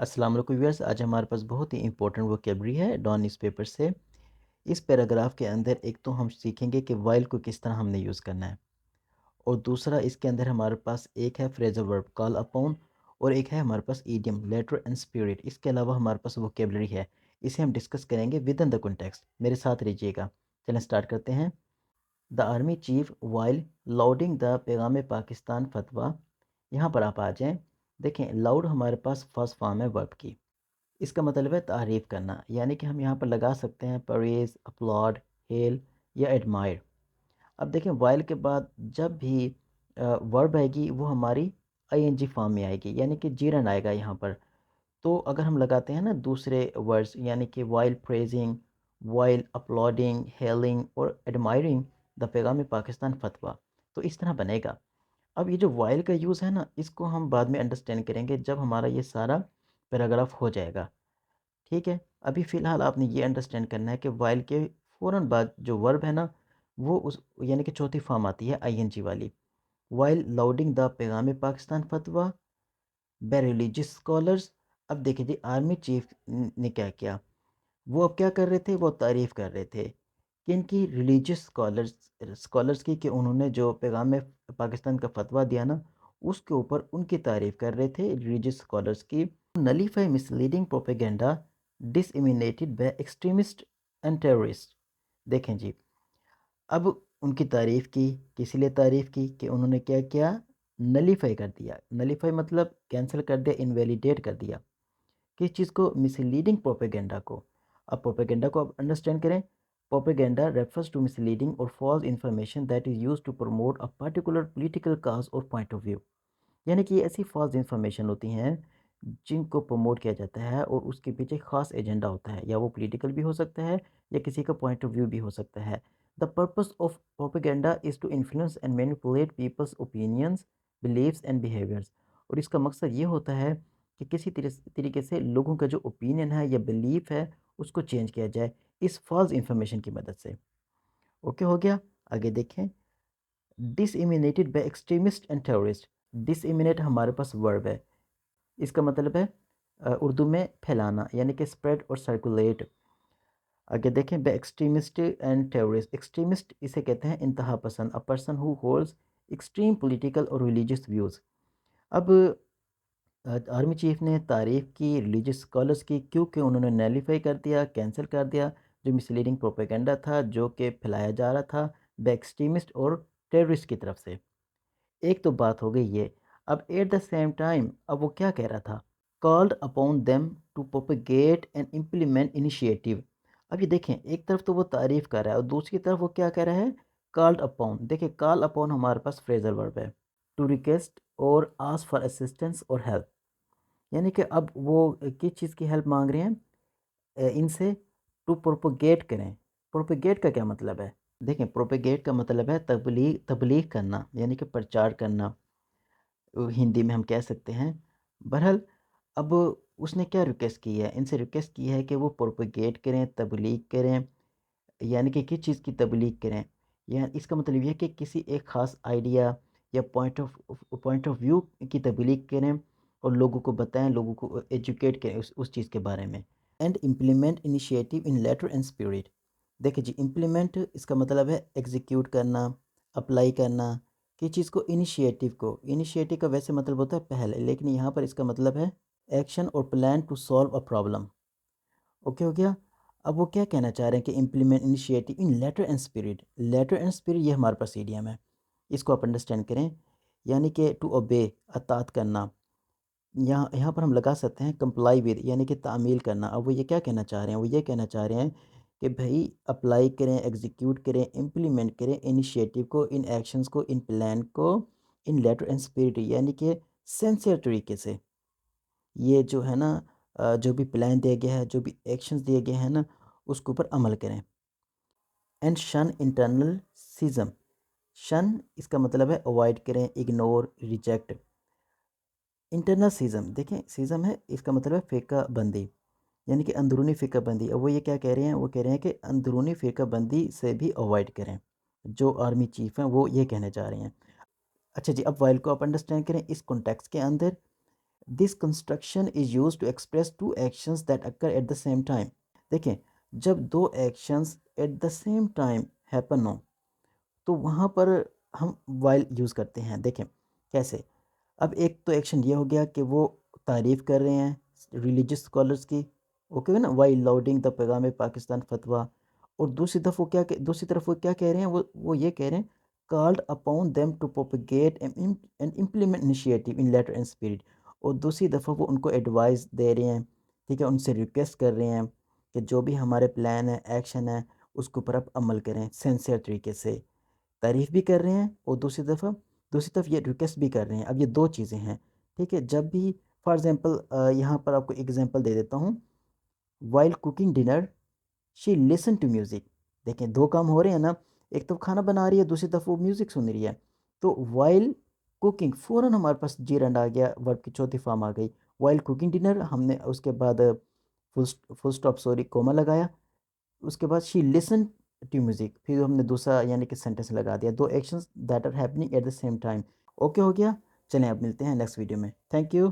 अस्सलाम वालेकुम व्यूअर्स। आज हमारे पास बहुत ही इंपॉर्टेंट वोकेबलरी है डॉन न्यूज़पेपर से। इस पैराग्राफ के अंदर एक तो हम सीखेंगे कि वाइल को किस तरह हमने यूज़ करना है, और दूसरा इसके अंदर हमारे पास एक है फ्रेजल वर्ब कॉल अपॉन, और एक है हमारे पास ईडियम लेटर एंड स्पिरिट। इसके अलावा हमारे पास वोकेबलरी है, इसे हम डिस्कस करेंगे विद इन द कॉन्टेक्स्ट। मेरे साथ रहिएगा। चलें स्टार्ट करते हैं। The army chief while lauding the Paigham Pakistan फतवा। यहाँ पर आप आ जाएँ। देखें, लाउड हमारे पास फर्स्ट फॉर्म है वर्ब की। इसका मतलब है तारीफ़ करना, यानी कि हम यहाँ पर लगा सकते हैं प्रेज़, अपलॉड, हेल या एडमायर। अब देखें, वाइल के बाद जब भी वर्ब आएगी वो हमारी आईएनजी फॉर्म में आएगी, यानी कि जीरन आएगा यहाँ पर। तो अगर हम लगाते हैं ना दूसरे वर्ड्स, यानी कि while praising, while uploading, hailing और एडमायरिंग द पैगाम पाकिस्तान फतवा, तो इस तरह बनेगा। अब ये जो वाइल का यूज़ है ना, इसको हम बाद में अंडरस्टैंड करेंगे जब हमारा ये सारा पैराग्राफ हो जाएगा। ठीक है, अभी फ़िलहाल आपने ये अंडरस्टैंड करना है कि वाइल के फ़ौरन बाद जो वर्ब है ना, वो उस यानी कि चौथी फॉर्म आती है आईएनजी वाली। While lauding the Paigham Pakistan फतवा बाय रिलीजियस स्कॉलर्स। अब देखिए जी, आर्मी चीफ ने क्या किया। वो अब क्या कर रहे थे, वो तारीफ़ कर रहे थे किनकी, रिलीजियस स्कॉलर्स की, कि उन्होंने जो पैगाम पाकिस्तान का फतवा दिया ना, उसके ऊपर उनकी तारीफ़ कर रहे थे रिलीजियस स्कॉलर्स की। Nullify misleading propaganda disseminated by extremist and terrorist. देखें जी, अब उनकी तारीफ़ की, किस लिए तारीफ़ की, कि उन्होंने क्या किया, नलीफाई कर दिया। नलीफाई मतलब कैंसिल कर दिया, इनवैलिडेट कर दिया। किस चीज़ को, मिसलीडिंग प्रोपेगेंडा को। अब प्रोपेगेंडा को आप अंडरस्टैंड करें। प्रोपेगेंडा रेफर्स टू मिसलीडिंग और false information that is used to promote a particular political cause और पॉइंट ऑफ व्यू। यानी कि ऐसी फॉल्स इंफॉर्मेशन होती हैं जिनको प्रमोट किया जाता है और उसके पीछे ख़ास एजेंडा होता है, या वो पॉलिटिकल भी हो सकता है या किसी का पॉइंट ऑफ व्यू भी हो सकता है। The purpose of propaganda is to influence and manipulate people's opinions, beliefs and behaviours. और इसका मकसद ये होता है कि किसी तरीके से लोगों का जो ओपिनियन है या बिलीफ है उसको चेंज किया जाए इस फॉल्स इंफॉर्मेशन की मदद से। ओके, हो गया। आगे देखें। डिसइमिनेटेड बाय एक्सट्रीमिस्ट एंड टेररिस्ट। डिसइमिनेट हमारे पास वर्ब है, इसका मतलब है उर्दू में फैलाना, यानी कि स्प्रेड और सर्कुलेट। आगे देखें, by extremist and terrorist. Extremist इसे कहते हैं इंतहा पसंद, a person who holds extreme political और रिलीजियस व्यूज़। अब आर्मी चीफ ने तारीफ़ की रिलीजियस स्कॉलर्स की, क्योंकि उन्होंने नैलीफाई कर दिया, कैंसिल कर दिया जो मिसलीडिंग प्रोपेगेंडा था जो कि फैलाया जा रहा था बाय एक्सट्रीमिस्ट और टेररिस्ट की तरफ से। एक तो बात हो गई ये। अब एट द सेम टाइम अब वो क्या कह रहा था, called upon them to propagate and implement initiative. अब ये देखें, एक तरफ तो वो तारीफ़ कर रहा है और दूसरी तरफ वो क्या कह रहा है, कॉल्ड अपॉन। देखिए, कॉल अपॉन हमारे पास फ्रेजल वर्ब है, टू रिक्वेस्ट और आस्क फॉर असिस्टेंस और हेल्प। यानी कि अब वो किस चीज़ की हेल्प मांग रहे हैं, इनसे टू प्रोपेगेट करें। प्रोपेगेट का क्या मतलब है, देखें, प्रोपेगेट का मतलब है तबलीग, तबलीग करना, यानी कि प्रचार करना, हिंदी में हम कह सकते हैं। बहरहाल, अब उसने क्या रिक्वेस्ट की है, इनसे रिक्वेस्ट की है कि वो प्रोपेगेट करें, तबलीग करें। यानी कि किस चीज़ की तबलीग करें, या इसका मतलब ये है कि किसी एक ख़ास आइडिया या पॉइंट ऑफ व्यू की तबलीग करें और लोगों को बताएं, लोगों को एजुकेट करें उस चीज़ के बारे में। And implement initiative in letter and spirit. देखिए जी, इम्प्लीमेंट इसका मतलब है एग्जीक्यूट करना, अप्लाई करना। किस चीज़ को, इनिशिएटिव को। इनिशिएटिव का वैसे मतलब होता है पहले, लेकिन यहाँ पर इसका मतलब है एक्शन और plan to solve a problem. Okay, हो गया। अब वो क्या कहना चाह रहे हैं कि implement initiative in letter and spirit. Letter and spirit ये हमारे पास ईडियम है, इसको आप अंडरस्टैंड करें। यानी कि टू ओबे, अतात करना। यहाँ यहाँ पर हम लगा सकते हैं कंप्लाई विद, यानी कि तामील करना। अब वो ये क्या कहना चाह रहे हैं, वो ये कहना चाह रहे हैं कि भाई अप्लाई करें, एग्जीक्यूट करें, इम्प्लीमेंट करें इनिशिएटिव को, इन एक्शंस को, इन प्लान को, इन लेटर एंड स्पिरिट, यानी कि सिंसियर तरीके से। ये जो है ना, जो भी प्लान दिया गया है, जो भी एक्शंस दिए गए हैं ना, उसके ऊपर अमल करें। एंड शन इंटरनल सीज़म। शन इसका मतलब है अवॉइड करें, इग्नोर, रिजेक्ट। इंटरनल सीज़म, देखें सीज़म है, इसका मतलब है फ़िरका बंदी, यानी कि अंदरूनी फ़िरका बंदी। अब वो ये क्या कह रहे हैं, वो कह रहे हैं कि अंदरूनी फ़िरका बंदी से भी अवॉइड करें। जो आर्मी चीफ़ हैं वो ये कहने जा रहे हैं। अच्छा जी, अब वाइल को आप अंडरस्टैंड करें इस कॉन्टेक्स्ट के अंदर। This construction is used to express two actions that occur at the same time. دیکھیں جب دو actions at the same time happen ہو تو وہاں پر ہم وائل یوز کرتے ہیں. دیکھیں کیسے. اب ایک تو ایکشن یہ ہو گیا کہ وہ تعریف کر رہے ہیں ریلیجس اسکالرس کی، اوکے نا، وائل لاؤڈنگ دا پیغام پاکستان فتویٰ. اور دوسری طرف وہ کیا کہہ رہے ہیں، وہ یہ کہہ رہے ہیں called upon them to propagate and implement initiative in letter and spirit. اور دوسری دفعہ وہ ان کو ایڈوائز دے رہے ہیں، ٹھیک ہے، ان سے ریکویسٹ کر رہے ہیں کہ جو بھی ہمارے پلان ہے، ایکشن ہے، اس کے اوپر آپ عمل کریں سینسیئر طریقے سے. تعریف بھی کر رہے ہیں اور دوسری طرف یہ ریکویسٹ بھی کر رہے ہیں. اب یہ دو چیزیں ہیں، ٹھیک ہے. جب بھی فار ایگزامپل یہاں پر آپ کو ایگزامپل دے دیتا ہوں. While cooking dinner she listen to music. دیکھیں دو کام ہو رہے ہیں نا، ایک تو کھانا بنا رہی ہے، دوسری طرف وہ میوزک سن رہی ہے. تو وائل کوکنگ فوراً ہمارے پاس جیرنڈ آ گیا، ورب کی چوتھی فارم آ گئی. وائل کوکنگ ڈنر ہم نے اس کے بعد فل اسٹاپ کوما لگایا. اس کے بعد شی لسن ٹو میوزک، پھر ہم نے دوسرا یعنی کہ سینٹینس لگا دیا. دو actions that are happening at the same time. Okay ہو گیا. چلیں اب ملتے ہیں نیکسٹ ویڈیو میں. Thank you.